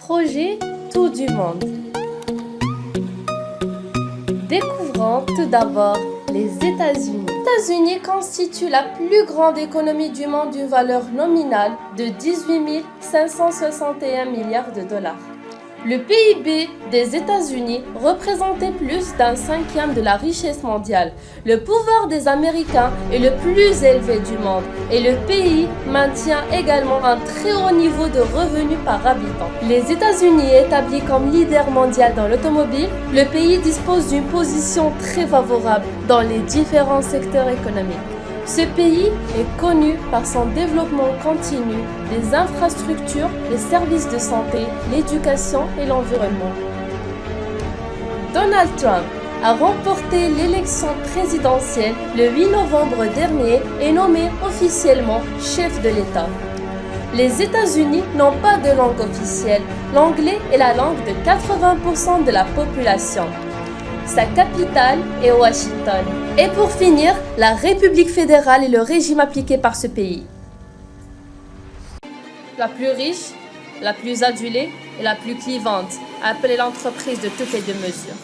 Projet Tour du monde. Découvrons tout d'abord les États-Unis. Les États-Unis constituent la plus grande économie du monde d'une valeur nominale de 18 561 milliards de dollars. Le PIB des États-Unis représentait plus d'un cinquième de la richesse mondiale. Le pouvoir des Américains est le plus élevé du monde et le pays maintient également un très haut niveau de revenus par habitant. Les États-Unis, établis comme leader mondial dans l'automobile, le pays dispose d'une position très favorable dans les différents secteurs économiques. Ce pays est connu par son développement continu des infrastructures, les services de santé, l'éducation et l'environnement. Donald Trump a remporté l'élection présidentielle le 8 novembre dernier et nommé officiellement chef de l'État. Les États-Unis n'ont pas de langue officielle. L'anglais est la langue de 80% de la population. Sa capitale est Washington. Et pour finir, la République fédérale est le régime appliqué par ce pays. La plus riche, la plus adulée et la plus clivante, Apple est l'entreprise de toutes les deux mesures.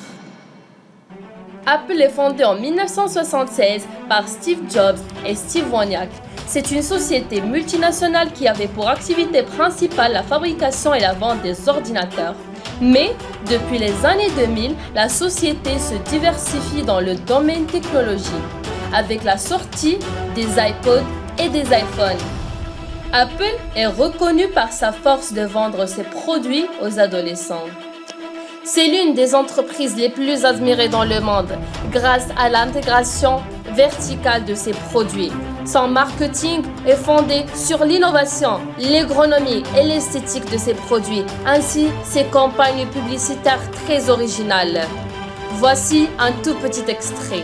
Apple est fondée en 1976 par Steve Jobs et Steve Wozniak. C'est une société multinationale qui avait pour activité principale la fabrication et la vente des ordinateurs. Mais, depuis les années 2000, la société se diversifie dans le domaine technologique, avec la sortie des iPods et des iPhones. Apple est reconnu par sa force de vendre ses produits aux adolescents. C'est l'une des entreprises les plus admirées dans le monde, grâce à l'intégration verticale de ses produits. Son marketing est fondé sur l'innovation, l'agronomie et l'esthétique de ses produits, ainsi ses campagnes publicitaires très originales. Voici un tout petit extrait.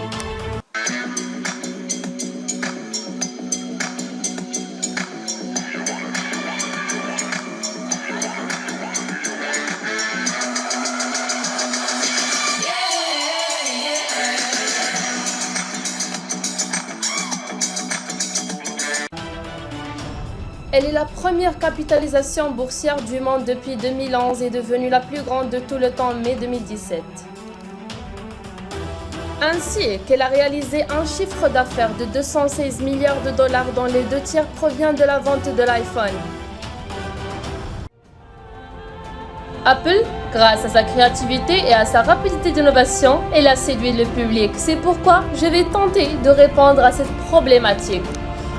Elle est la première capitalisation boursière du monde depuis 2011 et est devenue la plus grande de tout le temps en mai 2017. Ainsi qu'elle a réalisé un chiffre d'affaires de 216 milliards de dollars dont les 2 tiers provient de la vente de l'iPhone. Apple, grâce à sa créativité et à sa rapidité d'innovation, elle a séduit le public. C'est pourquoi je vais tenter de répondre à cette problématique.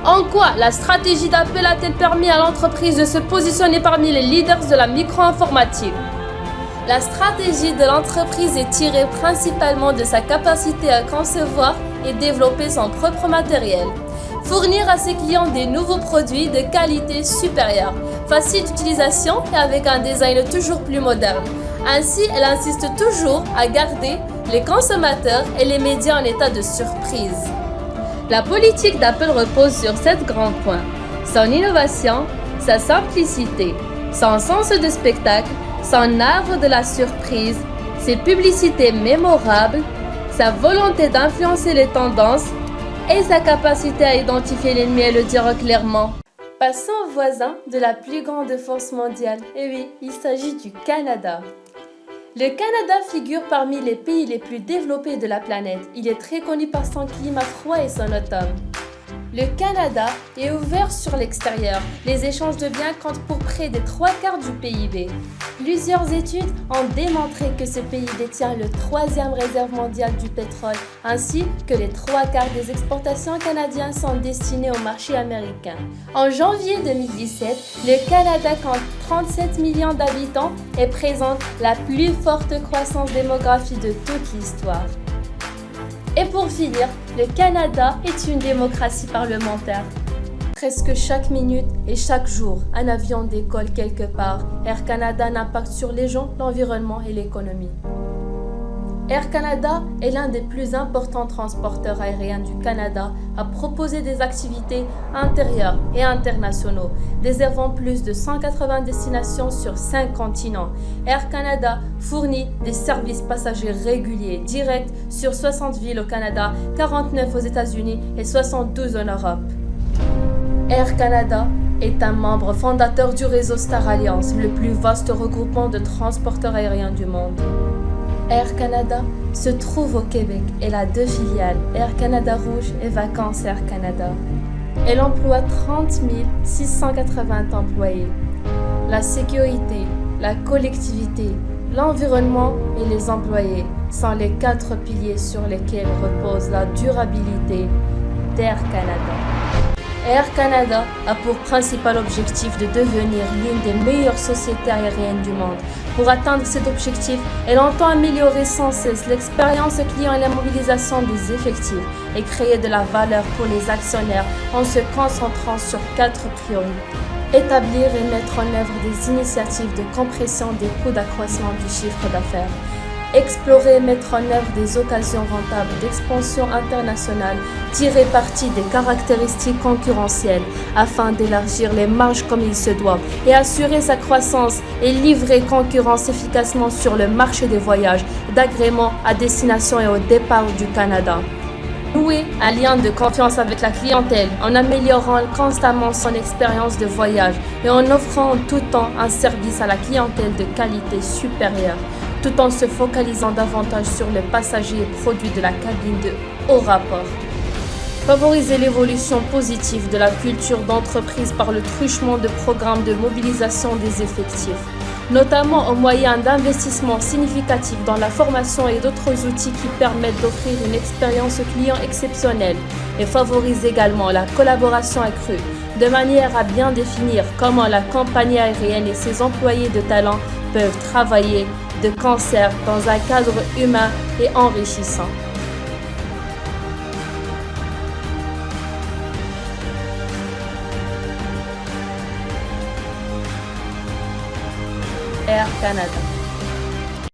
En quoi la stratégie d'Apple a-t-elle permis à l'entreprise de se positionner parmi les leaders de la micro-informatique? La stratégie de l'entreprise est tirée principalement de sa capacité à concevoir et développer son propre matériel. Fournir à ses clients des nouveaux produits de qualité supérieure, facile d'utilisation et avec un design toujours plus moderne. Ainsi, elle insiste toujours à garder les consommateurs et les médias en état de surprise. La politique d'Apple repose sur 7 grands points: son innovation, sa simplicité, son sens de spectacle, son art de la surprise, ses publicités mémorables, sa volonté d'influencer les tendances et sa capacité à identifier l'ennemi et le dire clairement. Passons au voisin de la plus grande force mondiale. Et oui, il s'agit du Canada. Le Canada figure parmi les pays les plus développés de la planète. Il est très connu par son climat froid et son automne. Le Canada est ouvert sur l'extérieur. Les échanges de biens comptent pour près des 3/4 du PIB. Plusieurs études ont démontré que ce pays détient le 3e réserve mondiale du pétrole, ainsi que les 3/4 des exportations canadiennes sont destinées au marché américain. En janvier 2017, le Canada compte 37 millions d'habitants et présente la plus forte croissance démographique de toute l'histoire. Et pour finir, le Canada est une démocratie parlementaire. Presque chaque minute et chaque jour, un avion décolle quelque part. Air Canada a un impact sur les gens, l'environnement et l'économie. Air Canada est l'un des plus importants transporteurs aériens du Canada à proposer des activités intérieures et internationaux, desservant plus de 180 destinations sur 5 continents. Air Canada fournit des services passagers réguliers, directs sur 60 villes au Canada, 49 aux États-Unis et 72 en Europe. Air Canada est un membre fondateur du réseau Star Alliance, le plus vaste regroupement de transporteurs aériens du monde. Air Canada se trouve au Québec. Elle a 2 filiales, Air Canada Rouge et Vacances Air Canada. Elle emploie 30 680 employés. La sécurité, la collectivité, l'environnement et les employés sont les 4 piliers sur lesquels repose la durabilité d'Air Canada. Air Canada a pour principal objectif de devenir l'une des meilleures sociétés aériennes du monde. Pour atteindre cet objectif, elle entend améliorer sans cesse l'expérience client et la mobilisation des effectifs et créer de la valeur pour les actionnaires en se concentrant sur 4 priorités. Établir et mettre en œuvre des initiatives de compression des coûts d'accroissement du chiffre d'affaires. Explorer et mettre en œuvre des occasions rentables d'expansion internationale, tirer parti des caractéristiques concurrentielles afin d'élargir les marges comme il se doit et assurer sa croissance et livrer concurrence efficacement sur le marché des voyages, d'agrément à destination et au départ du Canada. Nouer un lien de confiance avec la clientèle en améliorant constamment son expérience de voyage et en offrant en tout temps un service à la clientèle de qualité supérieure, tout en se focalisant davantage sur le passager et produit de la cabine de haut rapport. Favoriser l'évolution positive de la culture d'entreprise par le truchement de programmes de mobilisation des effectifs, notamment au moyen d'investissements significatifs dans la formation et d'autres outils qui permettent d'offrir une expérience client exceptionnelle, et favorise également la collaboration accrue, de manière à bien définir comment la compagnie aérienne et ses employés de talent peuvent travailler de concert dans un cadre humain et enrichissant. Air Canada.